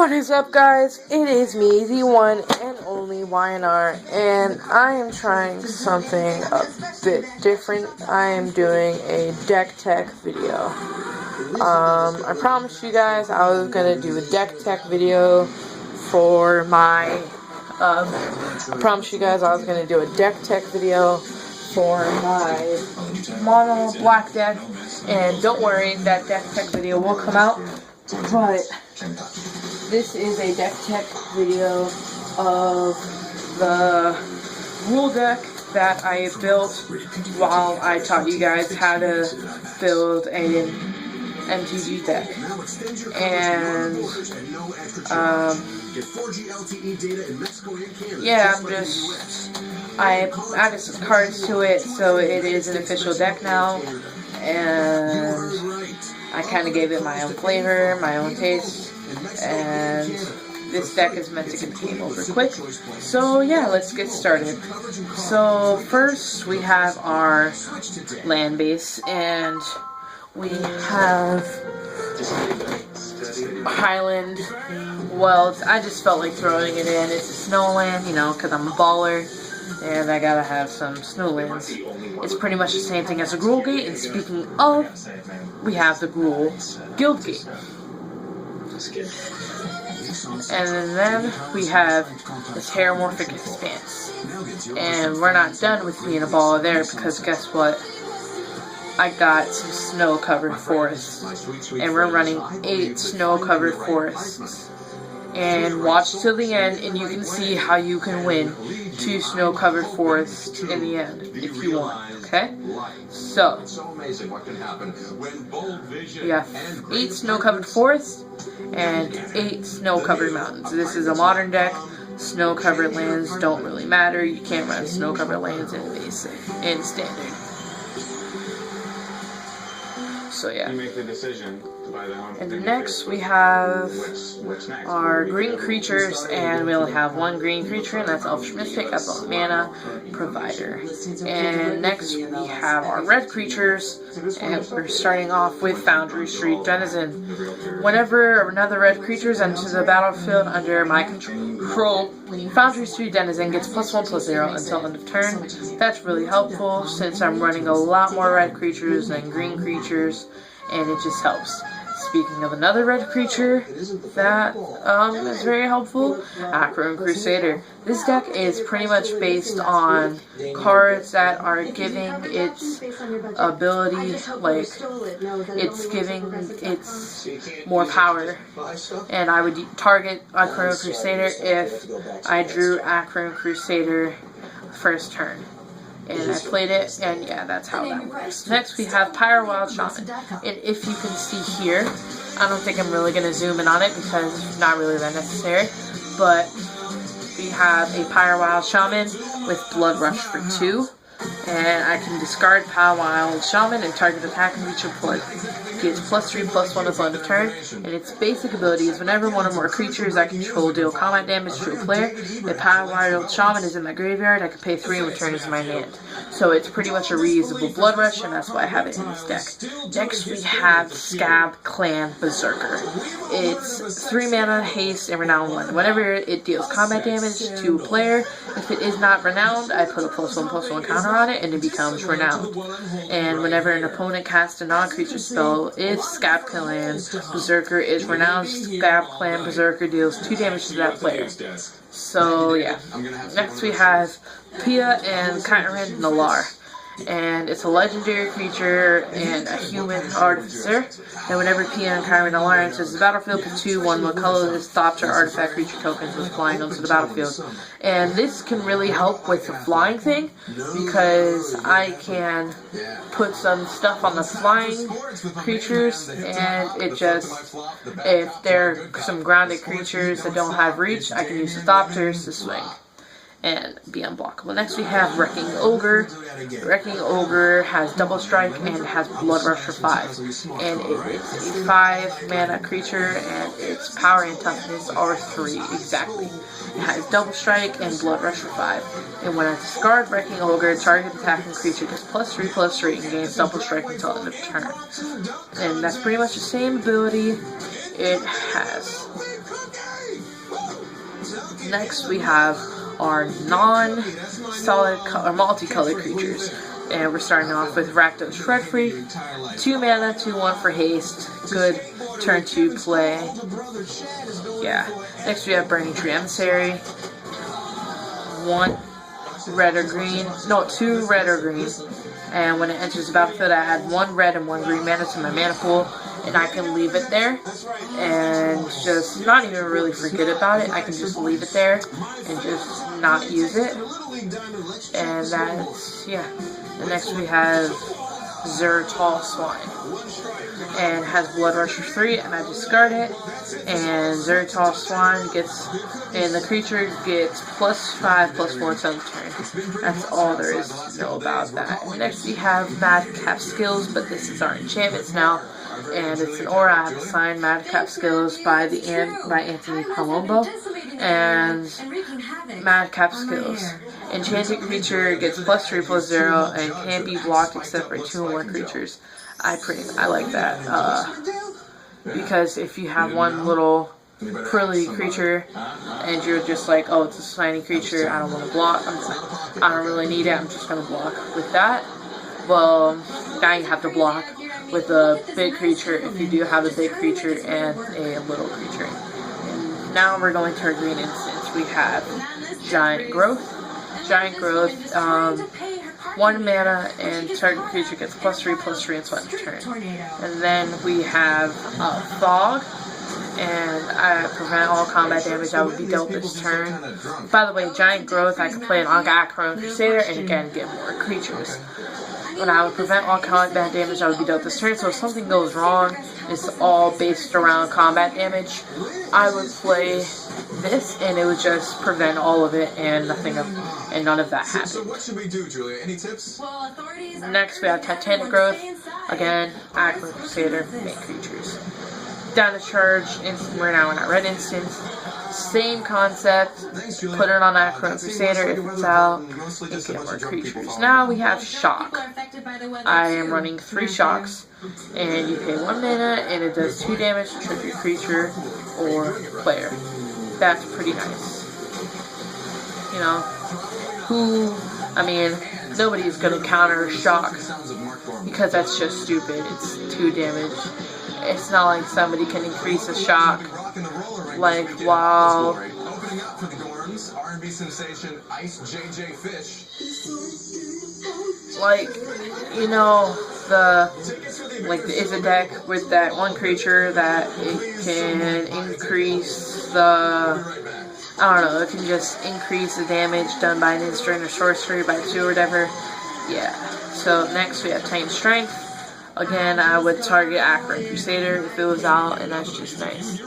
What is up, guys? It is me, the one and only YNR, and I am trying something a bit different. I am doing a deck tech video. I promised you guys I was gonna do a deck tech video for my. I promised you guys I was gonna do a deck tech video for my mono black deck, and don't worry, that deck tech video will come out. But this is a deck tech video of the gruul deck that I built while I taught you guys how to build an MTG deck. And yeah, I added some cards to it, so it is an official deck now, and I kind of gave it my own flavor, my own taste, and this deck is meant to get the game over quick. So yeah, let's get started. So first we have our land base, and we have Highland. Well, I just felt like throwing it in. It's a snowland, you know, because I'm a baller, and I gotta have some snowlands. It's pretty much the same thing as a gruul gate, and speaking of, we have the gruul guild gate. And then we have this Heromorphic Expanse. And we're not done with being a baller there, because guess what? I got some snow-covered forests, and we're running 8 snow-covered forests. And watch till the end, and you can see how you can win 2 snow-covered forests in the end, if you want, okay? So, we have 8 snow-covered forests, and 8 snow-covered mountains. This is a modern deck. Snow-covered lands don't really matter. You can't run snow-covered lands in basic, in standard. So yeah. You make the decision to buy the home. And next we have our green creatures, and we only have 1 green creature, and that's Elfish Mystic. That's a mana provider. And next we have our red creatures, and we're starting off with Foundry Street Denizen. Whenever another red creature enters the battlefield under my control, Foundry Street Denizen gets +1/+0 until end of turn. That's really helpful since I'm running a lot more red creatures than green creatures, and it just helps. Speaking of another red creature that is very helpful, Acroan Crusader. This deck is pretty much based on cards that are giving its ability, like, it's giving its more power. And I would target Acroan Crusader if I drew Acroan Crusader first turn. And I played it, and yeah, that's how that works. Next, we have Pyro Wild Shaman. And if you can see here, I don't think I'm really going to zoom in on it because it's not really that necessary, but we have a Pyro Wild Shaman with Blood Rush for 2. And I can discard Pyro Wild Shaman and target attacking creature gets +3/+1 until end of turn, and its basic ability is whenever one or more creatures I control deal combat damage to a player, if Pyro Wild Shaman is in my graveyard, I can pay 3 and return it to my hand. So it's pretty much a reusable Blood Rush, and that's why I have it in this deck. Next we have Scab Clan Berserker. It's 3 mana, haste, and renown 1. Whenever it deals combat damage to a player, if it is not renowned, I put a +1/+1 counter on it, and it becomes renowned. And whenever an opponent casts a non-creature spell, if Scab Clan Berserker is renowned, Scab Clan Berserker deals 2 damage to that player. So yeah. Next we have Pia and Kyran Nalar. And it's a legendary creature and a human artificer. And whenever Pia and Kyran Nalar enters the battlefield, put 2/1 colorless stops or artifact creature tokens with flying onto the battlefield. And this can really help with the flying thing, because I can put some stuff on the flying creatures, and it just, if they're some grounded creatures that don't have reach, I can use the Thopters to swing and be unblockable. Next we have Wrecking Ogre. Wrecking Ogre has double strike and has Blood Rush for 5. And it is a 5 mana creature, and its power and toughness are 3 exactly. It has double strike and Blood Rush for 5. And when I discard Wrecking Ogre, target attacking creature gets +3/+3 and gains double strike until end of turn. And that's pretty much the same ability it has. next we have our non-solid or multicolored creatures. And we're starting off with Rakdos Shredfree, 2 mana, 2/1 for haste, good turn 2 play. Yeah. Next we have Burning Tree Emissary, 1 red or green, no, 2 red or green. And when it enters the battlefield, I add 1 red and 1 green mana to my mana pool, and I can leave it there and just not even really forget about it. I can just leave it there and just not use it. And that's, yeah. And next we have Zeratal Swine, and has Blood Rusher 3, and I discard it. And Zeratal Swine gets, and the creature gets +5/+4 till the turn. That's all there is to know about that. Next we have Madcap Skills, but this is our enchantments now, and it's an aura. I have assigned Madcap Skills by Anthony Palumbo, and Madcap Skills. Enchanted creature gets +3/+0 and can't be blocked except for 2 or more creatures. I like that, because if you have one little frilly creature and you're just like, oh, it's a tiny creature, I don't want to block, I don't really need it, I'm just going to block with that. Well, now you have to block with a big creature if you do have a big creature and a little creature. And now we're going to our green instance. We have Giant Growth. Giant Growth, 1 mana, and target creature gets +3/+3 until end of turn. And then we have Fog, and I prevent all combat damage that would be dealt this turn. By the way, Giant Growth, I can play an Acron Crusader and again get more creatures. And I would prevent all combat damage that would be dealt this turn, so if something goes wrong, it's all based around combat damage, I would play this and it would just prevent all of it and none of that happened. So what should we do, Julia? Any tips? Next we have Titanic Growth, again, Acron Crusader, make creatures. Down to charge, instant, we're now in our red instance. Same concept, put it on Acron Crusader if it's out, and get more creatures. Now we have Shock. I am running 3 Shocks, and you pay 1 mana, and it does 2 damage to trigger your creature or player. That's pretty nice. You know, nobody's gonna counter Shock, because that's just stupid. It's 2 damage. It's not like somebody can increase a Shock, like, while Opening up for the Gorms, R&B sensation Ice JJ Fish. like, you know, it's a deck with that one creature that it can increase the, I don't know, it can just increase the damage done by an instant or sorcery by 2 or whatever. Yeah. So next we have Titan Strength. Again, I would target Acron Crusader if it was out, and that's just nice.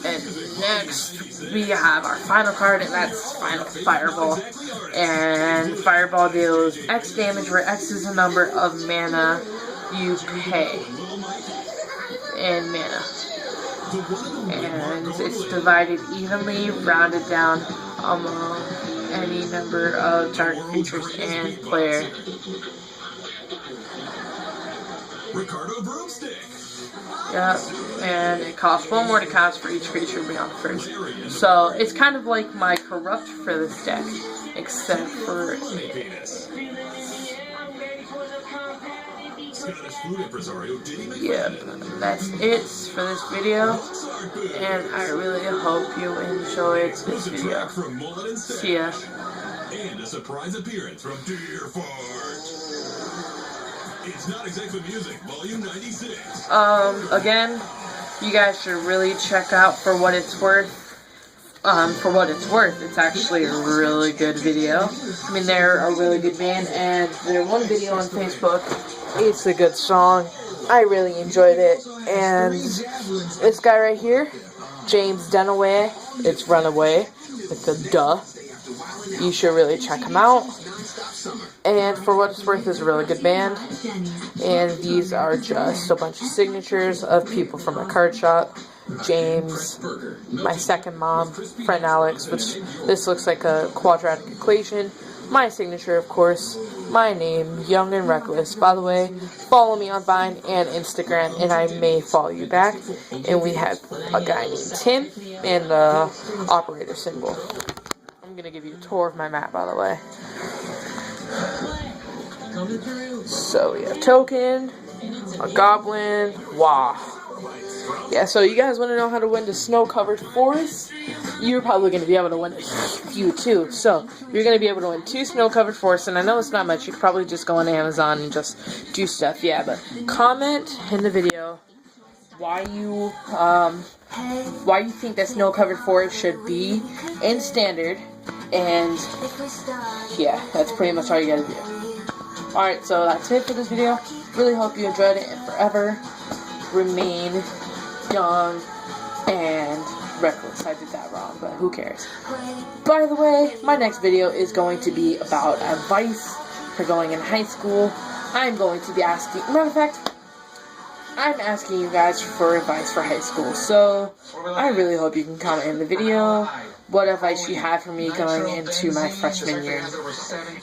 And next, we have our final card, and that's Final Fireball. And Fireball deals X damage, where X is the number of mana you pay in mana. And it's divided evenly, rounded down among any number of target creatures and player. Ricardo Broomstick. Yep, and it costs 1 more to cast for each creature beyond the first. So it's kind of like my Corrupt for this deck, except for yep, that's it for this video, and I really hope you enjoyed this video. See ya. And a surprise appearance from Dear Fart. It's Not Exactly Music, Volume 96. Again, you guys should really check out For What It's Worth. It's actually a really good video. I mean, they're a really good band, and their one video on Facebook, it's a good song. I really enjoyed it. And this guy right here, James Dunaway, it's Runaway, with a duh. You should really check him out. And For What It's Worth is a really good band. And these are just a bunch of signatures of people from my card shop. James, my second mom, friend Alex, which this looks like a quadratic equation. My signature, of course. My name, Young and Reckless. By the way, follow me on Vine and Instagram, and I may follow you back. And we have a guy named Tim. and the operator symbol. I'm gonna give you a tour of my map, by the way. So we have token, a goblin, wow. Yeah, so you guys want to know how to win the snow-covered forest? You're probably going to be able to win a few too. So you're going to be able to win 2 snow-covered forests, and I know it's not much. You could probably just go on Amazon and just do stuff. Yeah, but comment in the video why you think that snow-covered forest should be in standard, and yeah, that's pretty much all you got to do. Alright, so that's it for this video. Really hope you enjoyed it, and forever remain young and reckless. I did that wrong, but who cares? By the way, my next video is going to be about advice for going in high school. I'm going to be asking, matter of fact, I'm asking you guys for advice for high school. So I really hope you can comment in the video what advice you have for me going into my freshman year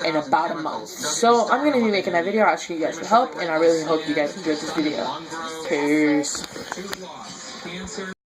in about a month. So I'm going to be making that video, asking you guys for help, and I really hope you guys enjoyed this video. Peace.